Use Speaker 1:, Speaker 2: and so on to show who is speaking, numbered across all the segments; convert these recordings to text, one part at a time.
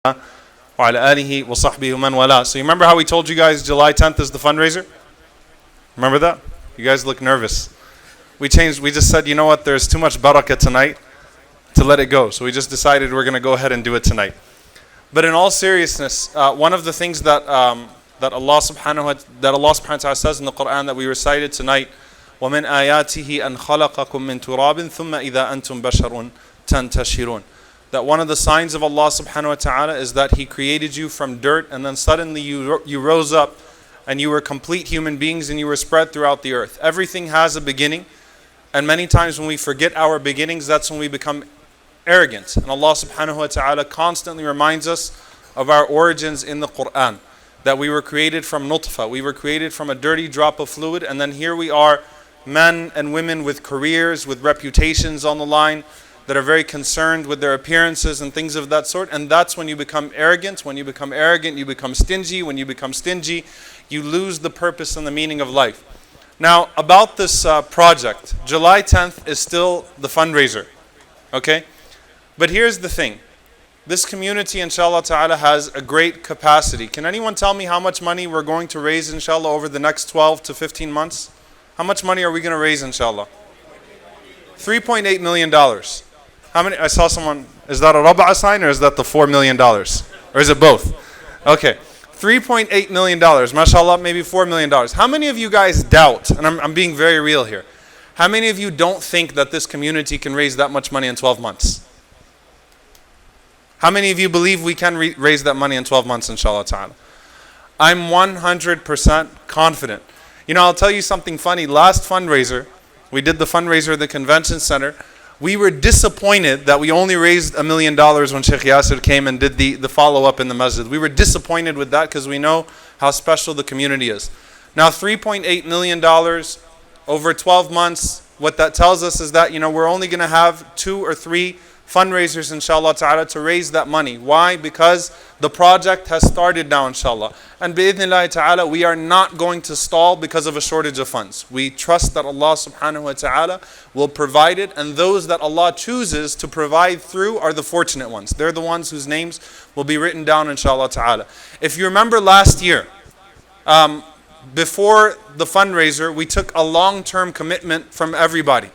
Speaker 1: وعلى آله وصحبه ومن والاه. So you remember how we told you guys July 10th is the fundraiser? Remember that? You guys look nervous. We just said, you know what, there's too much barakah tonight to let it go. So we just decided we're going to go ahead and do it tonight. But in all seriousness, one of the things that Allah subhanahu wa ta'ala says in the Quran that we recited tonight, وَمِنْ آيَاتِهِ أَنْ خَلَقَكُم مِّن تُرَابٍ ثُمَّ إِذَا أَنْتُمْ بَشَرٌ تَنْتَشِرُونَ. That one of the signs of Allah subhanahu wa ta'ala is that He created you from dirt, and then suddenly you rose up and you were complete human beings and you were spread throughout the earth. Everything has a beginning, and many times when we forget our beginnings, that's when we become arrogant. And Allah subhanahu wa ta'ala constantly reminds us of our origins in the Quran, that we were created from nutfa, we were created from a dirty drop of fluid, and then here we are, men and women with careers, with reputations on the line, that are very concerned with their appearances and things of that sort. And that's when you become arrogant. When you become arrogant, you become stingy. When you become stingy, you lose the purpose and the meaning of life. Now, about this project, July 10th is still the fundraiser. Okay? But here's the thing. This community, inshallah ta'ala, has a great capacity. Can anyone tell me how much money we're going to raise, inshallah, over the next 12 to 15 months? How much money are we going to raise, inshallah? $3.8 million. How many? I saw someone. Is that a Raba'a sign or is that the $4 million? Or is it both? Okay. $3.8 million. MashaAllah, maybe $4 million. How many of you guys doubt, and I'm being very real here, how many of you don't think that this community can raise that much money in 12 months? How many of you believe we can raise that money in 12 months, inshallah ta'ala? I'm 100% confident. You know, I'll tell you something funny. Last fundraiser, we did the fundraiser at the convention center. We were disappointed that we only raised $1 million when Sheikh Yasser came and did the follow-up in the masjid. We were disappointed with that because we know how special the community is. Now, $3.8 million over 12 months, what that tells us is that, you know, we're only going to have 2 or 3 fundraisers, inshallah ta'ala, to raise that money. Why? Because the project has started now, inshallah. And bi'idhnillahi ta'ala, we are not going to stall because of a shortage of funds. We trust that Allah subhanahu wa ta'ala will provide it, and those that Allah chooses to provide through are the fortunate ones. They're the ones whose names will be written down, inshallah ta'ala. If you remember last year, before the fundraiser, we took a long-term commitment from everybody.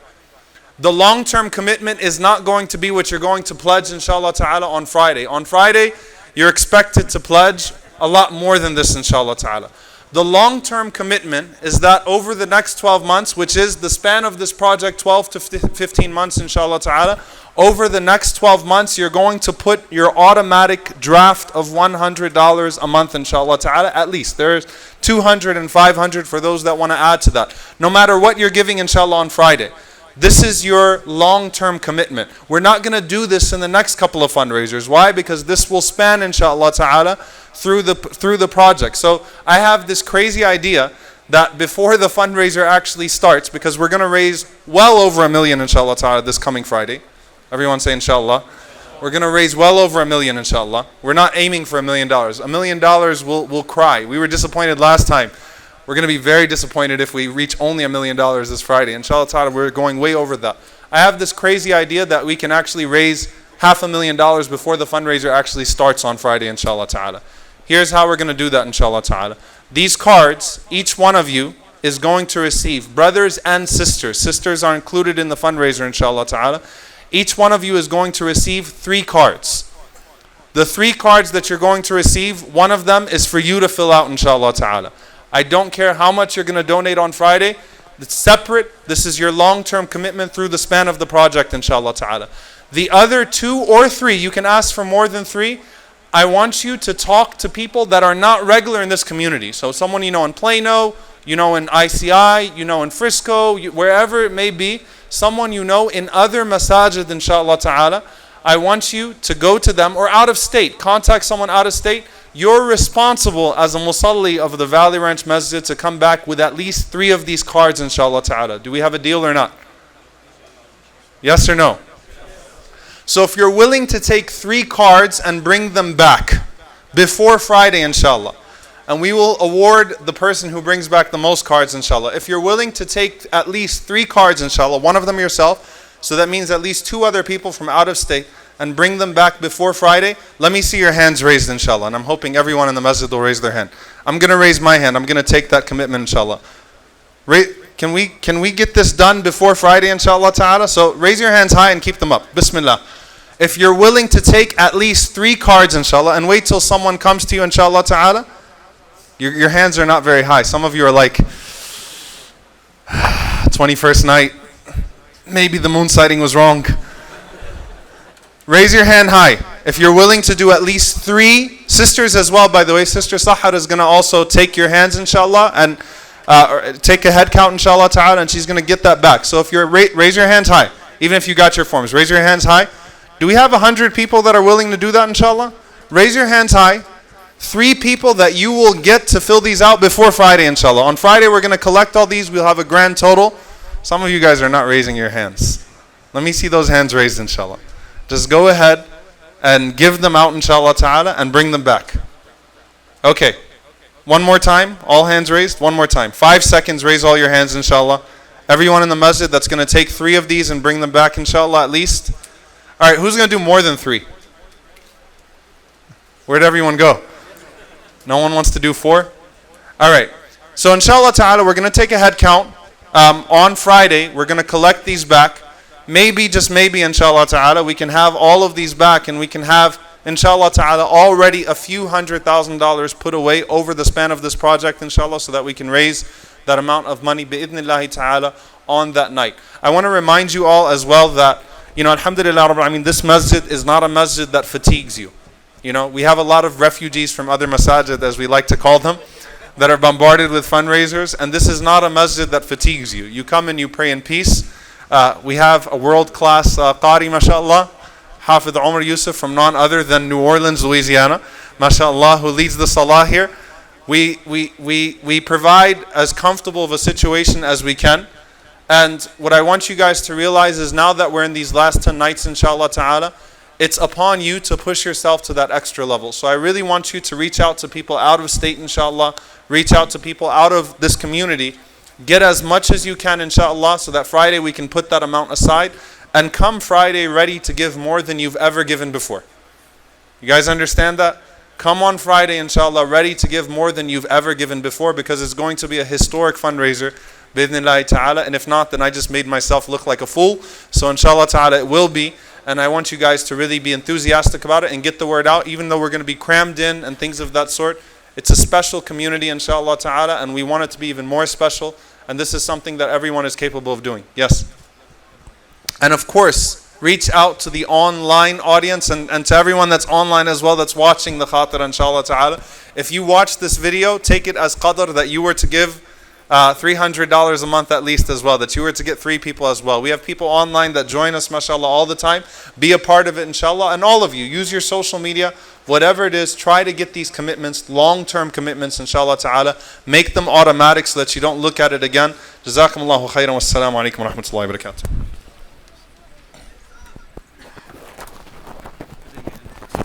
Speaker 1: The long-term commitment is not going to be what you're going to pledge, inshallah ta'ala, on Friday. On Friday, you're expected to pledge a lot more than this, inshallah ta'ala. The long-term commitment is that over the next 12 months, which is the span of this project, 12 to 15 months, inshallah ta'ala, over the next 12 months, you're going to put your automatic draft of $100 a month, inshallah ta'ala, at least. There's 200 and 500 for those that want to add to that. No matter what you're giving, inshallah, on Friday. This is your long-term commitment. We're not going to do this in the next couple of fundraisers. Why? Because this will span, inshallah ta'ala, through the project. So I have this crazy idea that before the fundraiser actually starts, because we're going to raise well over $1 million, inshallah ta'ala, this coming Friday. Everyone say inshallah. We're going to raise well over $1 million, inshallah. We're not aiming for $1 million. $1 million will cry. We were disappointed last time. We're going to be very disappointed if we reach only $1 million this Friday. Inshallah ta'ala, we're going way over that. I have this crazy idea that we can actually raise $500,000 before the fundraiser actually starts on Friday, inshallah ta'ala. Here's how we're going to do that, inshallah ta'ala. These cards, each one of you is going to receive, brothers and sisters. Sisters are included in the fundraiser, inshallah ta'ala. Each one of you is going to receive 3 cards. The 3 cards that you're going to receive, one of them is for you to fill out, inshallah ta'ala. I don't care how much you're going to donate on Friday. It's separate. This is your long-term commitment through the span of the project, inshallah ta'ala. The other 2 or 3, you can ask for more than 3. I want you to talk to people that are not regular in this community. So someone you know in Plano, you know in ICI, you know in Frisco, wherever it may be, someone you know in other masajid, inshallah ta'ala. I want you to go to them, or out of state. Contact someone out of state. You're responsible as a musalli of the Valley Ranch Masjid to come back with at least 3 of these cards, inshallah ta'ala. Do we have a deal or not? Yes or no? So if you're willing to take 3 cards and bring them back before Friday, inshallah, and we will award the person who brings back the most cards, inshallah. If you're willing to take at least 3 cards, inshallah, one of them yourself, so that means at least 2 other people from out of state, and bring them back before Friday, let me see your hands raised, inshallah. And I'm hoping everyone in the masjid will raise their hand. I'm going to raise my hand. I'm going to take that commitment, inshallah. Can we get this done before Friday, inshallah ta'ala? So raise your hands high and keep them up. Bismillah. If you're willing to take at least 3 cards, inshallah, and wait till someone comes to you, inshallah ta'ala. Your hands are not very high. Some of you are like, 21st night, maybe the moon sighting was wrong. Raise your hand high. If you're willing to do at least 3, sisters as well, by the way, Sister Sahar is going to also take your hands, inshallah, and take a head count, inshallah ta'ala, and she's going to get that back. So if you're, raise your hands high, even if you got your forms. Raise your hands high. Do we have 100 people that are willing to do that, inshallah? Raise your hands high. 3 people that you will get to fill these out before Friday, inshallah. On Friday, we're going to collect all these. We'll have a grand total. Some of you guys are not raising your hands. Let me see those hands raised, inshallah. Just go ahead and give them out, inshallah ta'ala, and bring them back. Okay. One more time. All hands raised. One more time. 5 seconds. Raise all your hands, inshallah. Everyone in the masjid that's going to take 3 of these and bring them back, inshallah, at least. All right, who's going to do more than 3? Where'd everyone go? No one wants to do 4? All right. So inshallah ta'ala, we're going to take a head count. On Friday, we're going to collect these back. Maybe, just maybe, inshallah ta'ala, we can have all of these back, and we can have, inshallah ta'ala, already a few $100,000 put away over the span of this project, inshallah, so that we can raise that amount of money, bi'idhnillahi ta'ala, on that night. I want to remind you all as well that, alhamdulillah, this masjid is not a masjid that fatigues you. We have a lot of refugees from other masajid, as we like to call them, that are bombarded with fundraisers, and this is not a masjid that fatigues you. You come and you pray in peace. We have a world-class qari, mashallah, Hafidh Omar Yusuf from none other than New Orleans, Louisiana, mashallah, who leads the salah here. We provide as comfortable of a situation as we can. And what I want you guys to realize is, now that we're in these last 10 nights, inshallah ta'ala, it's upon you to push yourself to that extra level. So I really want you to reach out to people out of state, inshallah, reach out to people out of this community, get as much as you can, inshallah, so that Friday we can put that amount aside, and come Friday ready to give more than you've ever given before. You guys understand that? Come on Friday, inshallah, ready to give more than you've ever given before, because it's going to be a historic fundraiser, bi'idhnillahi ta'ala, and if not, then I just made myself look like a fool. So inshallah ta'ala, it will be, and I want you guys to really be enthusiastic about it and get the word out, even though we're going to be crammed in and things of that sort. It's a special community, inshallah ta'ala, and we want it to be even more special, and this is something that everyone is capable of doing. Yes? And of course, reach out to the online audience and to everyone that's online as well, that's watching the Khatira, inshallah ta'ala. If you watch this video, take it as qadr that you were to give $300 a month at least as well, that you were to get 3 people as well. We have people online that join us, mashallah, all the time. Be a part of it, inshallah. And all of you, use your social media, whatever it is, try to get these commitments, long-term commitments, inshallah ta'ala. Make them automatic so that you don't look at it again. Jazakumullahu khairan. Wassalamu alaikum wa rahmatullahi wa barakatuh.